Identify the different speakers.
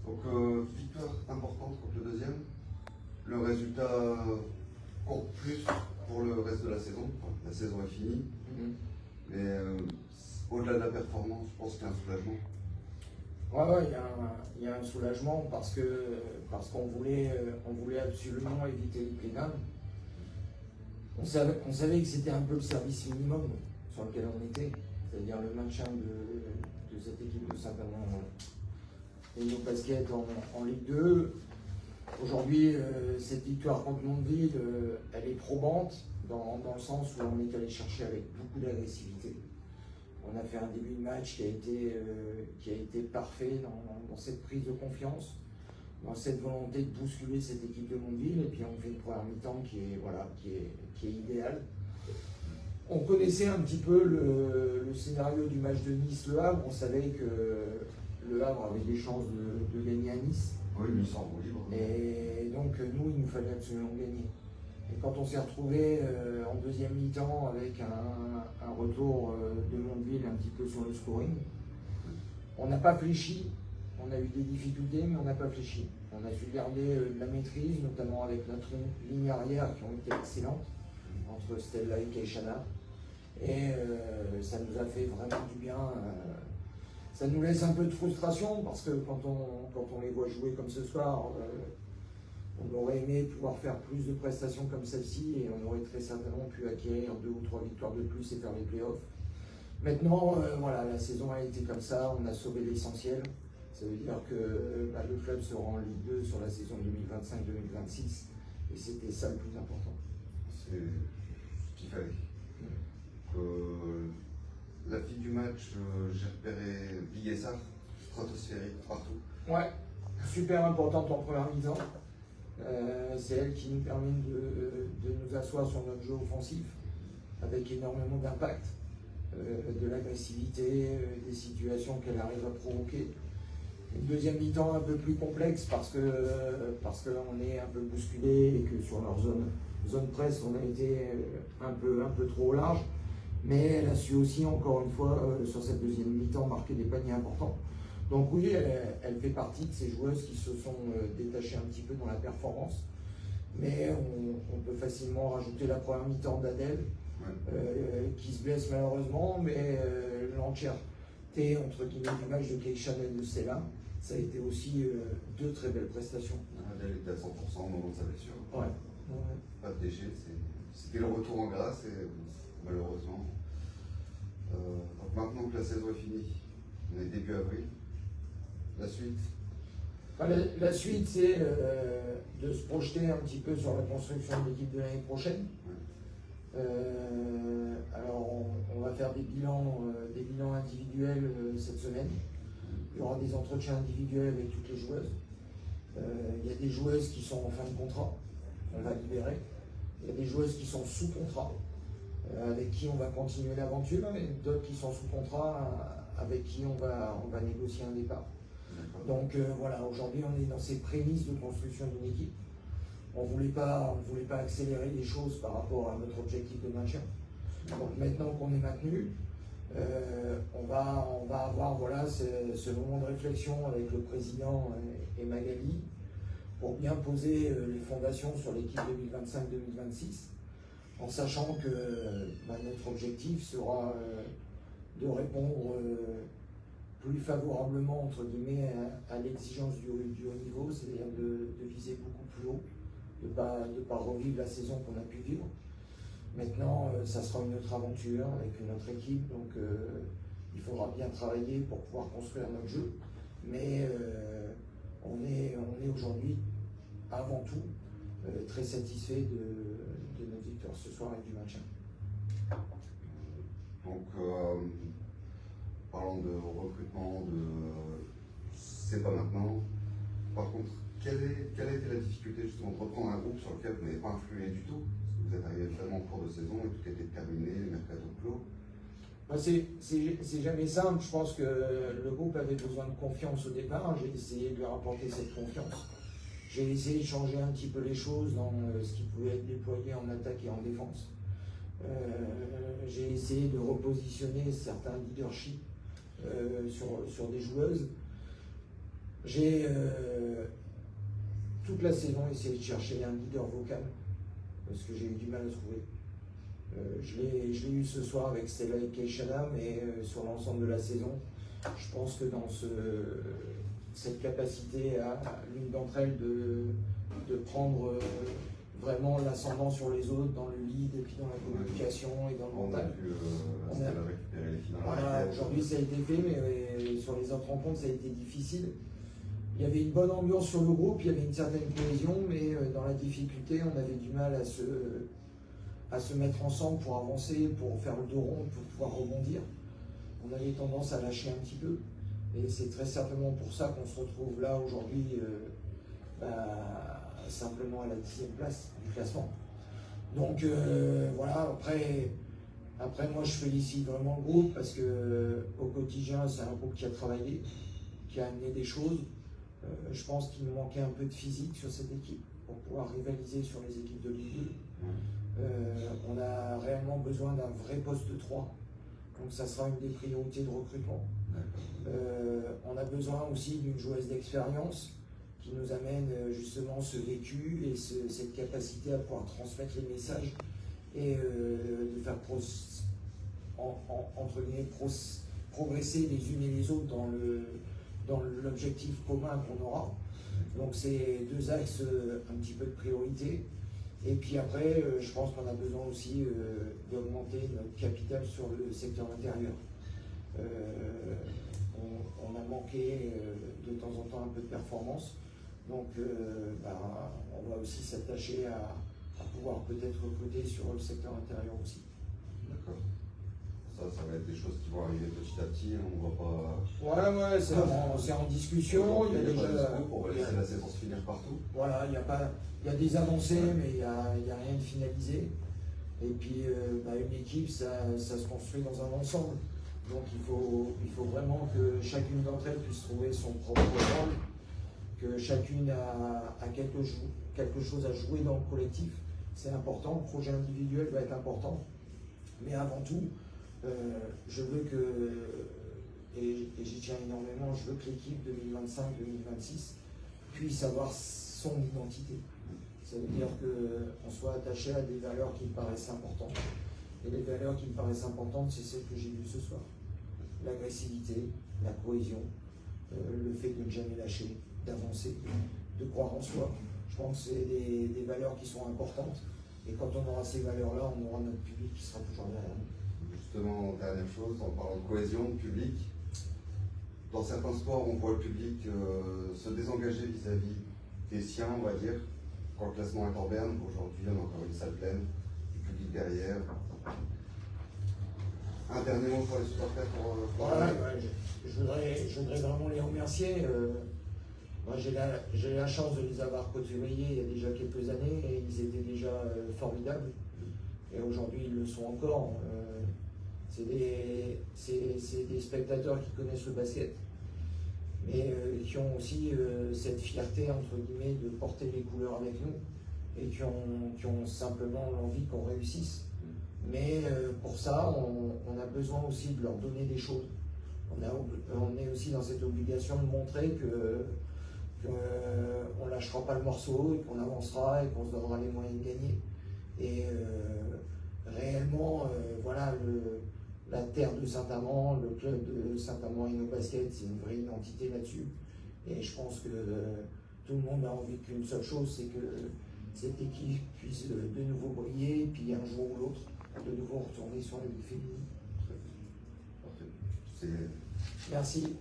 Speaker 1: Donc victoire importante contre le deuxième. Le résultat compte plus pour le reste de la saison. Enfin, la saison est finie. Mais au-delà de la performance, je pense qu'il y a un soulagement.
Speaker 2: Ouais, il y a un soulagement parce qu'on voulait absolument éviter les play-downs. On savait que c'était un peu le service minimum sur lequel on était, c'est-à-dire le maintien de cette équipe de Saint-Amand et nos baskets en Ligue 2. Aujourd'hui, cette victoire contre Mondeville, elle est probante dans le sens où on est allé chercher avec beaucoup d'agressivité. On a fait un début de match qui a été parfait dans cette prise de confiance, dans cette volonté de bousculer cette équipe de Mondeville, et puis on fait une première mi-temps qui est idéale. On connaissait un petit peu le scénario du match de Nice-Le Havre. On savait que Le Havre avait des chances de gagner à Nice.
Speaker 1: Oui, mais ils sont en libre.
Speaker 2: Et donc nous, il nous fallait absolument gagner. Et quand on s'est retrouvé en deuxième mi-temps avec un retour de Mondeville un petit peu sur le scoring, on n'a pas fléchi. On a eu des difficultés, mais on n'a pas fléchi. On a su garder de la maîtrise, notamment avec notre ligne arrière qui ont été excellentes, entre Stella et Keishana. Et ça nous a fait vraiment du bien. Ça nous laisse un peu de frustration parce que quand on les voit jouer comme ce soir, on aurait aimé pouvoir faire plus de prestations comme celle-ci et on aurait très certainement pu acquérir 2 ou 3 victoires de plus et faire les playoffs. Maintenant, voilà, la saison a été comme ça, on a sauvé l'essentiel. Ça veut dire que le club sera en Ligue 2 sur la saison 2025-2026 et c'était ça le plus important.
Speaker 1: C'est ce qu'il fallait. La fille du match, j'ai repéré Biguessard, stratosphérique partout.
Speaker 2: Ouais, super importante en première mi-temps. C'est elle qui nous permet de nous asseoir sur notre jeu offensif avec énormément d'impact, de l'agressivité, des situations qu'elle arrive à provoquer. Une deuxième mi-temps un peu plus complexe parce qu'on est un peu bousculé et que sur leur zone presse on a été un peu trop large. Mais elle a su aussi, encore une fois, sur cette deuxième mi-temps, marquer des paniers importants. Donc oui, elle fait partie de ces joueuses qui se sont détachées un petit peu dans la performance. Mais on peut facilement rajouter la première mi-temps d'Adèle, qui se blesse malheureusement, mais l'entièreté, entre guillemets, du match de Keishana et de Stella, ça a été aussi 2 très belles prestations.
Speaker 1: Adèle était à 100% au moment de sa blessure.
Speaker 2: Ouais.
Speaker 1: Pas de déchets, c'était le retour en grâce et malheureusement. Donc maintenant que la saison est finie, on est début avril. La suite.
Speaker 2: La suite, c'est de se projeter un petit peu sur la construction de l'équipe de l'année prochaine. Alors, on va faire des bilans individuels cette semaine. Il y aura des entretiens individuels avec toutes les joueuses. Il y a des joueuses qui sont en fin de contrat, on va libérer. Il y a des joueuses qui sont sous contrat, avec qui on va continuer l'aventure, et d'autres qui sont sous contrat, avec qui on va négocier un départ. Donc voilà, aujourd'hui on est dans ces prémices de construction d'une équipe. On ne voulait pas accélérer les choses par rapport à notre objectif de maintien. Donc maintenant qu'on est maintenu, on va avoir ce moment de réflexion avec le président et Magali pour bien poser les fondations sur l'équipe 2025-2026, en sachant que notre objectif sera de répondre plus favorablement entre guillemets à l'exigence du haut niveau, c'est-à-dire de viser beaucoup plus haut, de pas revivre la saison qu'on a pu vivre. Maintenant, ça sera une autre aventure avec une autre équipe, donc il faudra bien travailler pour pouvoir construire notre jeu. Mais on est aujourd'hui, avant tout, très satisfait de notre victoire ce soir et du maintien.
Speaker 1: Donc, parlons de recrutement, c'est pas maintenant. Par contre, quelle a été la difficulté justement de reprendre un groupe sur lequel vous n'avez pas influé du tout? Vous êtes arrivé tellement en cours de saison et tout était terminé, les mercato clos.
Speaker 2: C'est jamais simple. Je pense que le groupe avait besoin de confiance au départ. J'ai essayé de lui rapporter cette confiance. J'ai essayé de changer un petit peu les choses dans ce qui pouvait être déployé en attaque et en défense. J'ai essayé de repositionner certains leaderships sur des joueuses. J'ai toute la saison essayé de chercher un leader vocal parce que j'ai eu du mal à trouver. Je l'ai eu ce soir avec Stella et Keishana, mais sur l'ensemble de la saison, je pense que dans cette capacité à l'une d'entre elles de prendre vraiment l'ascendant sur les autres dans le lead et puis dans la communication et dans le mental.
Speaker 1: On a récupéré les finales.
Speaker 2: Voilà, aujourd'hui ça a été fait, mais sur les autres rencontres ça a été difficile. Il y avait une bonne ambiance sur le groupe, il y avait une certaine cohésion, mais dans la difficulté, on avait du mal à se mettre ensemble pour avancer, pour faire le dos rond, pour pouvoir rebondir. On avait tendance à lâcher un petit peu. Et c'est très certainement pour ça qu'on se retrouve là aujourd'hui, simplement à la 10e place du classement. Donc voilà, après moi je félicite vraiment le groupe parce que au quotidien c'est un groupe qui a travaillé, qui a amené des choses. Je pense qu'il nous manquait un peu de physique sur cette équipe pour pouvoir rivaliser sur les équipes de Ligue 2. On a réellement besoin d'un vrai poste 3, donc ça sera une des priorités de recrutement. On a besoin aussi d'une joueuse d'expérience qui nous amène justement ce vécu et cette capacité à pouvoir transmettre les messages et de faire entre guillemets, progresser les unes et les autres dans l'objectif commun qu'on aura. Donc c'est deux axes un petit peu de priorité. Et puis après, je pense qu'on a besoin aussi d'augmenter notre capital sur le secteur intérieur. On a manqué de temps en temps un peu de performance. Donc on va aussi s'attacher à pouvoir peut-être recruter sur le secteur intérieur aussi.
Speaker 1: D'accord. Ça va être des choses qui vont arriver petit à petit, on va pas...
Speaker 2: Ouais, c'est en discussion. Il y a déjà...
Speaker 1: On va laisser la saison se finir partout.
Speaker 2: Voilà, il y a des avancées, mais il n'y a rien de finalisé. Et puis une équipe, ça se construit dans un ensemble. Donc il faut vraiment que chacune d'entre elles puisse trouver son propre rôle, que chacune a quelque chose à jouer dans le collectif. C'est important, le projet individuel va être important. Mais avant tout, je veux et j'y tiens énormément, je veux que l'équipe 2025-2026 puisse avoir son identité. Ça veut dire qu'on soit attaché à des valeurs qui me paraissent importantes. Et les valeurs qui me paraissent importantes, c'est celles que j'ai vues ce soir. L'agressivité, la cohésion, le fait de ne jamais lâcher, d'avancer, de croire en soi. Je pense que c'est des valeurs qui sont importantes. Et quand on aura ces valeurs-là, on aura notre public qui sera toujours derrière nous.
Speaker 1: Justement, dernière chose, en parlant de cohésion, de public, dans certains sports, on voit le public se désengager vis-à-vis des siens, on va dire. Quand le classement est en berne, aujourd'hui, on a encore une salle pleine, du public derrière. Un dernier mot pour les supporters
Speaker 2: je voudrais vraiment les remercier. Moi, j'ai la chance de les avoir côtoyés il y a déjà quelques années et ils étaient déjà formidables. Et aujourd'hui, ils le sont encore. C'est des spectateurs qui connaissent le basket, mais qui ont aussi cette fierté, entre guillemets, de porter les couleurs avec nous et qui ont simplement l'envie qu'on réussisse. Mais pour ça, on a besoin aussi de leur donner des choses. On est aussi dans cette obligation de montrer qu'on ne lâchera pas le morceau et qu'on avancera et qu'on se donnera les moyens de gagner. Et réellement, voilà, la terre de Saint-Amand, le club de Saint-Amand InnoBasket, c'est une vraie identité là-dessus. Et je pense que tout le monde a envie qu'une seule chose, c'est que cette équipe puisse de nouveau briller, et puis un jour ou l'autre, de nouveau retourner sur la Ligue féminine.
Speaker 1: Parfait.
Speaker 2: Merci.